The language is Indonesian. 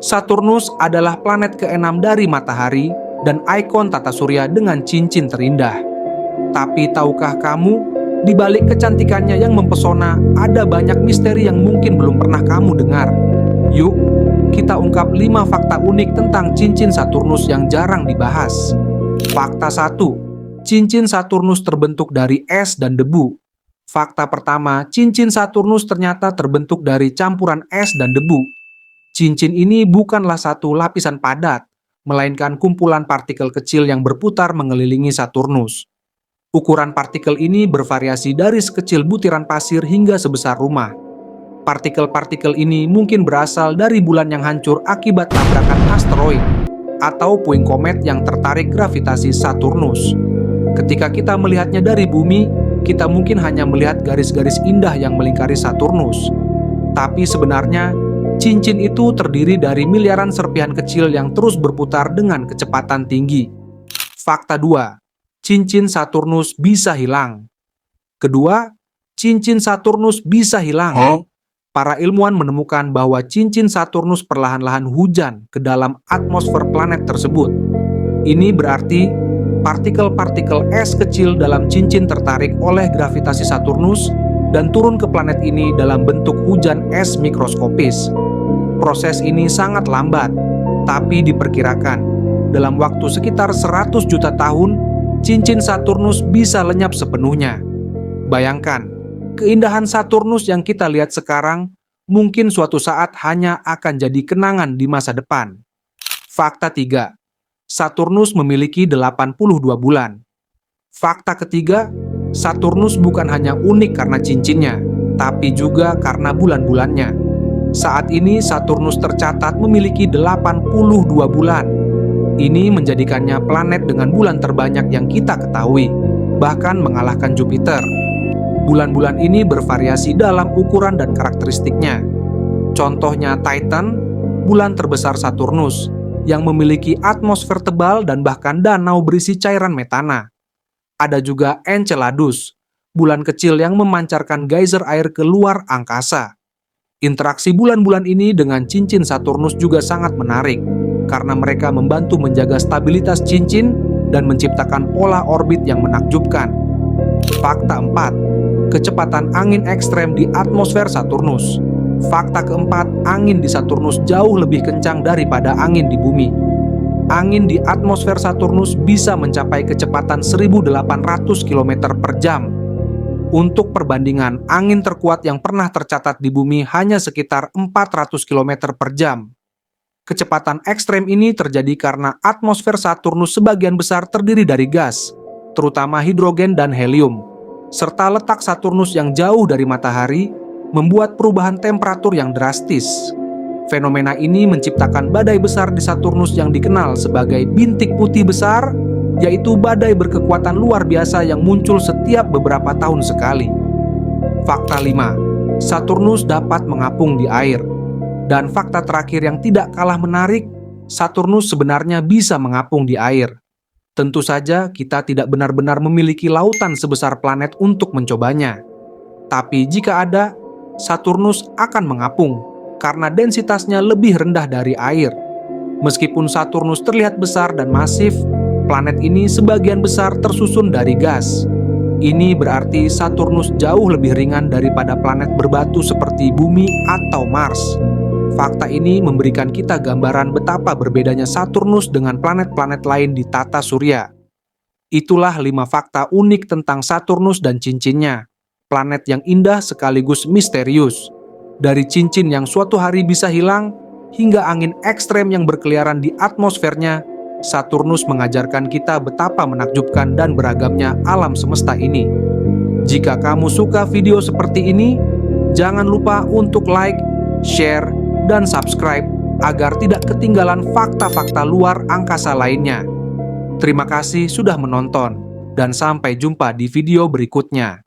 Saturnus adalah planet ke-6 dari Matahari dan ikon tata surya dengan cincin terindah. Tapi tahukah kamu, di balik kecantikannya yang mempesona, ada banyak misteri yang mungkin belum pernah kamu dengar. Yuk, kita ungkap 5 fakta unik tentang cincin Saturnus yang jarang dibahas. Fakta 1. Cincin Saturnus terbentuk dari es dan debu. Fakta pertama, cincin Saturnus ternyata terbentuk dari campuran es dan debu. Cincin ini bukanlah satu lapisan padat, melainkan kumpulan partikel kecil yang berputar mengelilingi Saturnus. Ukuran partikel ini bervariasi dari sekecil butiran pasir hingga sebesar rumah. Partikel-partikel ini mungkin berasal dari bulan yang hancur akibat tabrakan asteroid atau puing komet yang tertarik gravitasi Saturnus. Ketika kita melihatnya dari bumi, kita mungkin hanya melihat garis-garis indah yang melingkari Saturnus. Tapi sebenarnya, cincin itu terdiri dari miliaran serpihan kecil yang terus berputar dengan kecepatan tinggi. Fakta 2. Cincin Saturnus bisa hilang. Kedua, cincin Saturnus bisa hilang. Para ilmuwan menemukan bahwa cincin Saturnus perlahan-lahan hujan ke dalam atmosfer planet tersebut. Ini berarti partikel-partikel es kecil dalam cincin tertarik oleh gravitasi Saturnus dan turun ke planet ini dalam bentuk hujan es mikroskopis. Proses ini sangat lambat, tapi diperkirakan dalam waktu sekitar 100 juta tahun, cincin Saturnus bisa lenyap sepenuhnya. Bayangkan, keindahan Saturnus yang kita lihat sekarang mungkin suatu saat hanya akan jadi kenangan di masa depan. Fakta 3. Saturnus memiliki 82 bulan. Fakta ketiga, Saturnus bukan hanya unik karena cincinnya, tapi juga karena bulan-bulannya. Saat ini Saturnus tercatat memiliki 82 bulan. Ini menjadikannya planet dengan bulan terbanyak yang kita ketahui, bahkan mengalahkan Jupiter. Bulan-bulan ini bervariasi dalam ukuran dan karakteristiknya. Contohnya Titan, bulan terbesar Saturnus, yang memiliki atmosfer tebal dan bahkan danau berisi cairan metana. Ada juga Enceladus, bulan kecil yang memancarkan geyser air ke luar angkasa. Interaksi bulan-bulan ini dengan cincin Saturnus juga sangat menarik, karena mereka membantu menjaga stabilitas cincin dan menciptakan pola orbit yang menakjubkan. Fakta 4. Kecepatan angin ekstrem di atmosfer Saturnus. Fakta keempat, angin di Saturnus jauh lebih kencang daripada angin di bumi. Angin di atmosfer Saturnus bisa mencapai kecepatan 1.800 km per jam. Untuk perbandingan, angin terkuat yang pernah tercatat di bumi hanya sekitar 400 km per jam. Kecepatan ekstrem ini terjadi karena atmosfer Saturnus sebagian besar terdiri dari gas, terutama hidrogen dan helium, serta letak Saturnus yang jauh dari matahari membuat perubahan temperatur yang drastis. Fenomena ini menciptakan badai besar di Saturnus yang dikenal sebagai bintik putih besar, yaitu badai berkekuatan luar biasa yang muncul setiap beberapa tahun sekali. Fakta 5. Saturnus dapat mengapung di air. Dan fakta terakhir yang tidak kalah menarik, Saturnus sebenarnya bisa mengapung di air. Tentu saja kita tidak benar-benar memiliki lautan sebesar planet untuk mencobanya. Tapi jika ada, Saturnus akan mengapung karena densitasnya lebih rendah dari air. Meskipun Saturnus terlihat besar dan masif, planet ini sebagian besar tersusun dari gas. Ini berarti Saturnus jauh lebih ringan daripada planet berbatu seperti Bumi atau Mars. Fakta ini memberikan kita gambaran betapa berbedanya Saturnus dengan planet-planet lain di tata surya. Itulah 5 fakta unik tentang Saturnus dan cincinnya. Planet yang indah sekaligus misterius. Dari cincin yang suatu hari bisa hilang, hingga angin ekstrem yang berkeliaran di atmosfernya, Saturnus mengajarkan kita betapa menakjubkan dan beragamnya alam semesta ini. Jika kamu suka video seperti ini, jangan lupa untuk like, share, dan subscribe agar tidak ketinggalan fakta-fakta luar angkasa lainnya. Terima kasih sudah menonton, dan sampai jumpa di video berikutnya.